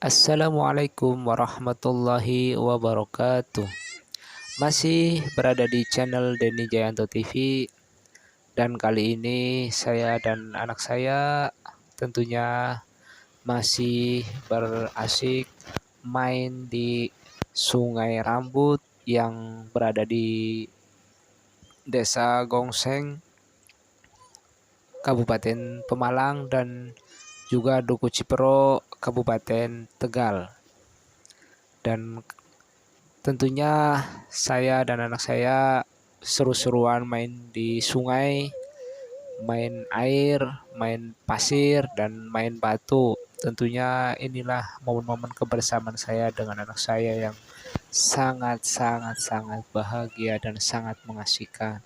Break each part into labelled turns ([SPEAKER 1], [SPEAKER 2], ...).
[SPEAKER 1] Assalamualaikum warahmatullahi wabarakatuh. Masih berada di channel Denny Jayanto TV, dan kali ini saya dan anak saya tentunya masih berasik main di Sungai Rambut yang berada di Desa Gongseng, Kabupaten Pemalang, dan juga Duku Cipero, Kabupaten Tegal. Dan tentunya saya dan anak saya seru-seruan main di sungai, main air, main pasir, dan main batu. Tentunya inilah momen-momen kebersamaan saya dengan anak saya yang sangat sangat sangat bahagia dan sangat mengasihkan.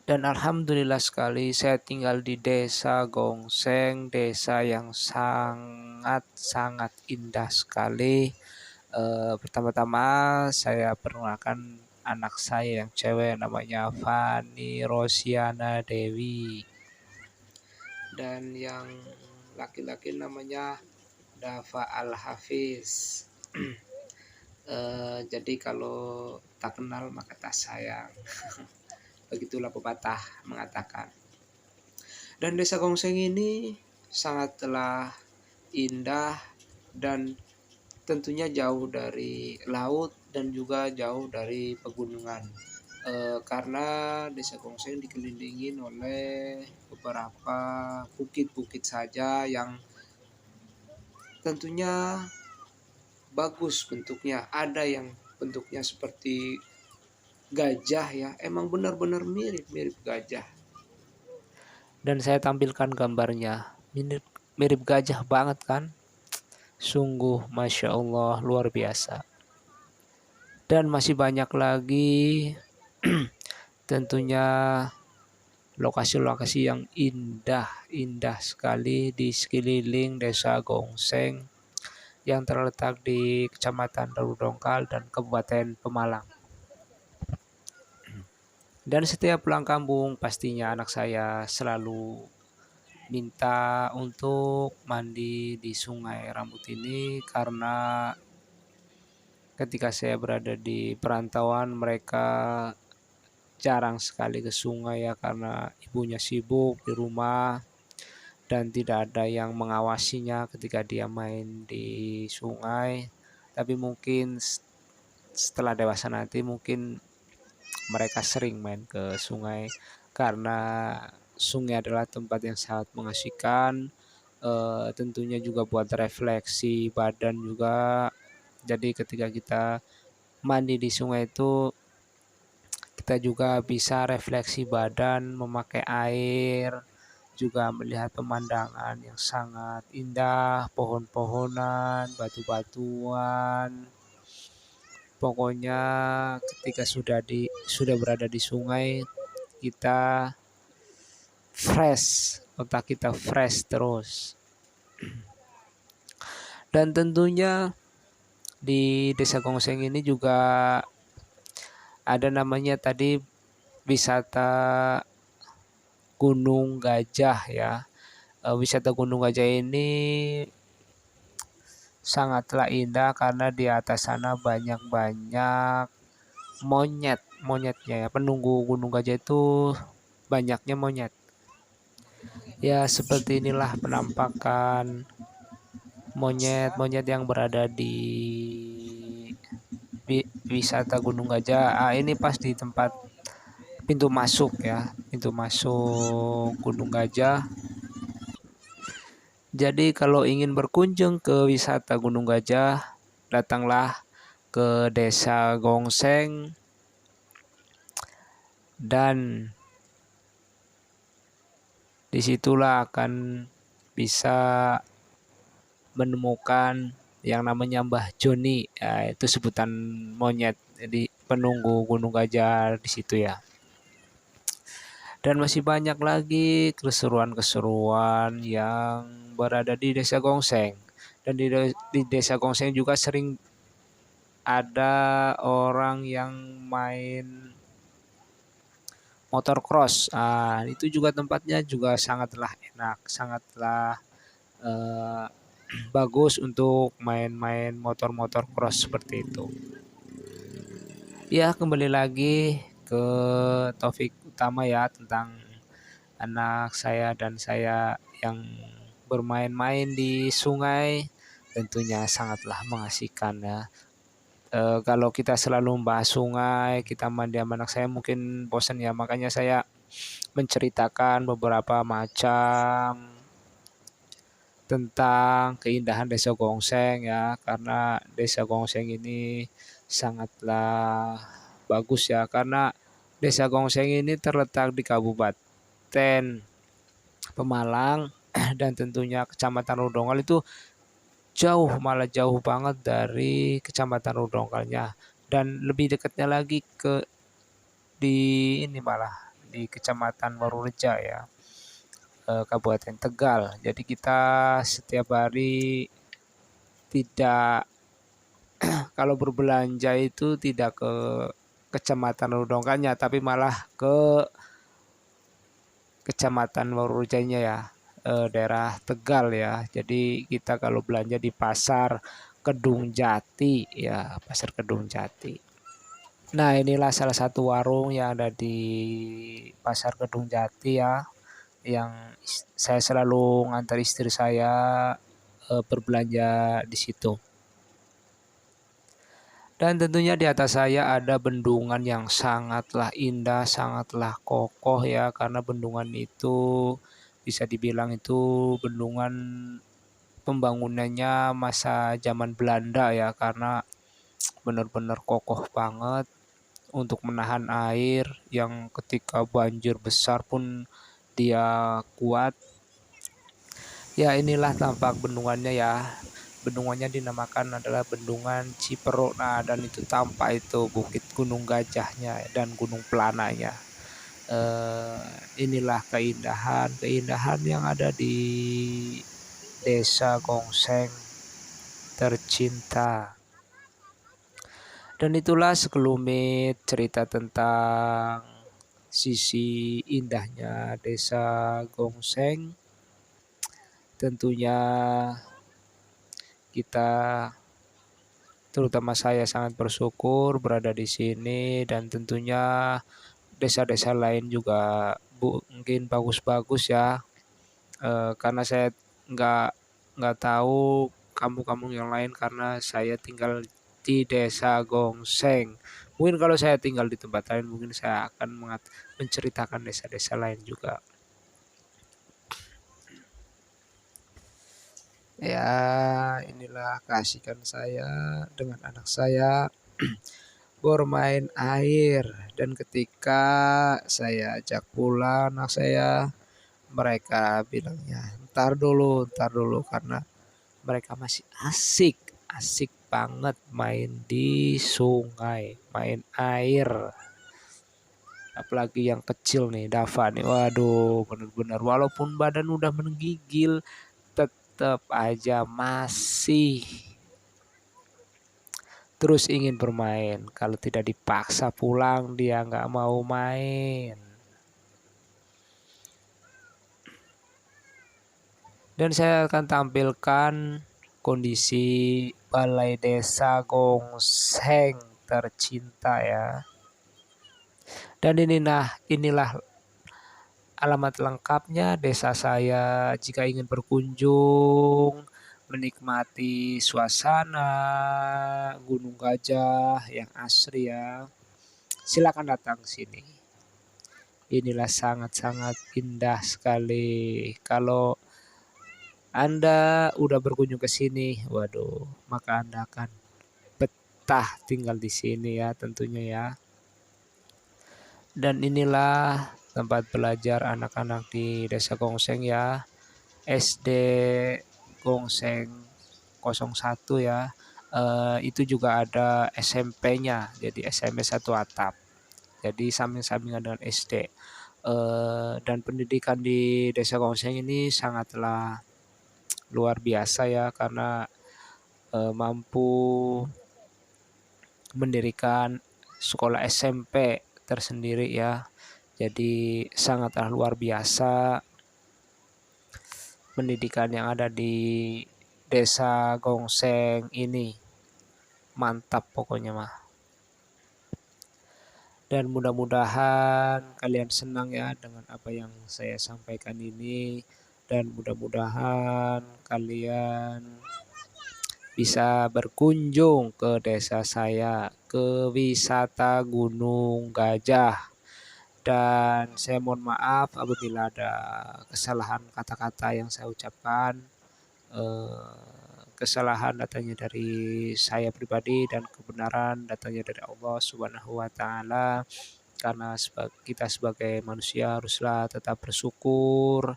[SPEAKER 1] Dan alhamdulillah sekali saya tinggal di Desa Gongseng, desa yang sangat sangat indah sekali. Pertama-tama saya perkenalkan anak saya yang cewek, namanya Fani Rosiana Dewi, dan yang laki-laki namanya Dava Al Hafiz. Jadi kalau tak kenal maka tak sayang. Begitulah pepatah mengatakan. Dan Desa Gongseng ini sangatlah indah dan tentunya jauh dari laut dan juga jauh dari pegunungan, karena Desa Gongseng dikelilingi oleh beberapa bukit-bukit saja yang tentunya bagus bentuknya. Ada yang bentuknya seperti gajah ya, emang benar-benar mirip gajah. Dan saya tampilkan gambarnya, mirip mirip gajah banget kan. Sungguh Masya Allah, luar biasa. Dan masih banyak lagi tentunya lokasi-lokasi yang indah sekali di sekeliling Desa Gongseng yang terletak di Kecamatan Daru Dongkal dan Kabupaten Pemalang. Dan setiap pulang kampung pastinya anak saya selalu minta untuk mandi di Sungai Rambut ini, karena ketika saya berada di perantauan mereka jarang sekali ke sungai ya, karena ibunya sibuk di rumah dan tidak ada yang mengawasinya ketika dia main di sungai. Tapi mungkin setelah dewasa nanti mungkin mereka sering main ke sungai, karena sungai adalah tempat yang sangat mengasihkan, tentunya juga buat refleksi badan juga. Jadi ketika kita mandi di sungai itu kita juga bisa refleksi badan, memakai air, juga melihat pemandangan yang sangat indah, pohon-pohonan, batu-batuan. Pokoknya ketika sudah berada di sungai, kita fresh, otak kita fresh terus. Dan tentunya di Desa Gongseng ini juga ada namanya tadi wisata Gunung Gajah ya. Wisata Gunung Gajah ini sangatlah indah karena di atas sana banyak monyetnya ya. Penunggu Gunung Gajah itu banyaknya monyet. Ya seperti inilah penampakan monyet-monyet yang berada di wisata Gunung Gajah. Ini pas di tempat pintu masuk ya, pintu masuk Gunung Gajah. Jadi kalau ingin berkunjung ke wisata Gunung Gajah, datanglah ke Desa Gongseng, dan disitulah akan bisa menemukan yang namanya Mbah Joni, ya, itu sebutan monyet, jadi penunggu Gunung Gajah di situ ya. Dan masih banyak lagi keseruan-keseruan yang berada di Desa Gongseng. Dan di Desa Gongseng juga sering ada orang yang main motor cross. Itu juga tempatnya juga sangatlah enak, sangatlah eh, bagus untuk main-main motor-motor cross seperti itu. Ya, kembali lagi ke topik utama ya, tentang anak saya dan saya yang bermain-main di sungai, tentunya sangatlah mengasihkan ya. Kalau kita selalu membahas sungai, kita mandi sama anak saya mungkin bosan ya, makanya saya menceritakan beberapa macam tentang keindahan Desa Gongseng ya, karena Desa Gongseng ini sangatlah bagus ya, karena Desa Gongseng ini terletak di Kabupaten Pemalang dan tentunya Kecamatan Rudonggal itu jauh, malah jauh banget dari Kecamatan Rudonggalnya, dan lebih dekatnya lagi di ini malah di Kecamatan Warureja ya, Kabupaten Tegal. Jadi kita setiap hari tidak kalau berbelanja itu tidak ke Kecamatan Rudonggalnya, tapi malah ke Kecamatan Warurujanya ya, daerah Tegal ya. Jadi kita kalau belanja di pasar Kedung Jati ya, pasar Kedung Jati. Nah, inilah salah satu warung yang ada di pasar Kedung Jati ya, yang saya selalu ngantar istri saya berbelanja di situ. Dan tentunya di atas saya ada bendungan yang sangatlah indah, sangatlah kokoh ya, karena bendungan itu bisa dibilang itu bendungan pembangunannya masa zaman Belanda ya, karena benar-benar kokoh banget untuk menahan air yang ketika banjir besar pun dia kuat. Ya, inilah tampak bendungannya ya. Bendungannya dinamakan adalah Bendungan Ciperuk. Nah, dan itu tampak itu Bukit Gunung Gajahnya dan Gunung Pelananya. Inilah keindahan yang ada di Desa Gongseng tercinta. Dan itulah sekelumit cerita tentang sisi indahnya Desa Gongseng. Tentunya kita, terutama saya, sangat bersyukur berada di sini, dan tentunya desa-desa lain juga mungkin bagus-bagus ya, karena saya nggak nggak tahu kampung-kampung yang lain karena saya tinggal di Desa Gongseng. Mungkin kalau saya tinggal di tempat lain mungkin saya akan menceritakan desa-desa lain juga. Ya, inilah keasikan saya dengan anak saya bermain air, dan ketika saya ajak pulang anak saya, mereka bilangnya ntar dulu, karena mereka masih asik, asik banget main di sungai, main air. Apalagi yang kecil nih, Dava nih, waduh bener-bener walaupun badan udah menggigil tetap aja masih terus ingin bermain. Kalau tidak dipaksa pulang dia nggak mau main. Dan saya akan tampilkan kondisi Balai Desa Gongseng tercinta ya. Dan inilah alamat lengkapnya desa saya jika ingin berkunjung, menikmati suasana Gunung Gajah yang asri ya. Silakan datang ke sini. Inilah sangat-sangat indah sekali. Kalau Anda udah berkunjung ke sini, waduh, maka Anda akan betah tinggal di sini ya tentunya ya. Dan inilah tempat belajar anak-anak di Desa Gongseng ya. SD Gongseng 01 ya. Itu juga ada SMP-nya, jadi SMP 1 atap. Jadi samping-sampingan dengan SD. Dan pendidikan di Desa Gongseng ini sangatlah luar biasa ya, karena mampu mendirikan sekolah SMP tersendiri ya. Jadi sangatlah luar biasa pendidikan yang ada di Desa Gongseng ini. Mantap pokoknya mah. Dan mudah-mudahan kalian senang ya dengan apa yang saya sampaikan ini, dan mudah-mudahan kalian bisa berkunjung ke desa saya, ke wisata Gunung Gajah. Dan saya mohon maaf apabila ada kesalahan kata-kata yang saya ucapkan. Kesalahan datangnya dari saya pribadi dan kebenaran datangnya dari Allah Subhanahu wa taala. Karena kita sebagai manusia haruslah tetap bersyukur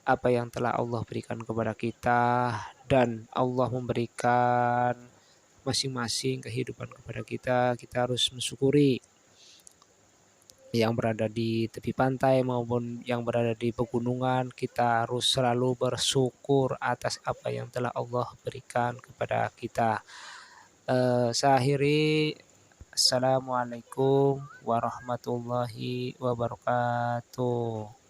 [SPEAKER 1] apa yang telah Allah berikan kepada kita, dan Allah memberikan masing-masing kehidupan kepada kita. Kita harus mensyukuri yang berada di tepi pantai maupun yang berada di pegunungan. Kita harus selalu bersyukur atas apa yang telah Allah berikan kepada kita. Saya akhiri, assalamualaikum warahmatullahi wabarakatuh.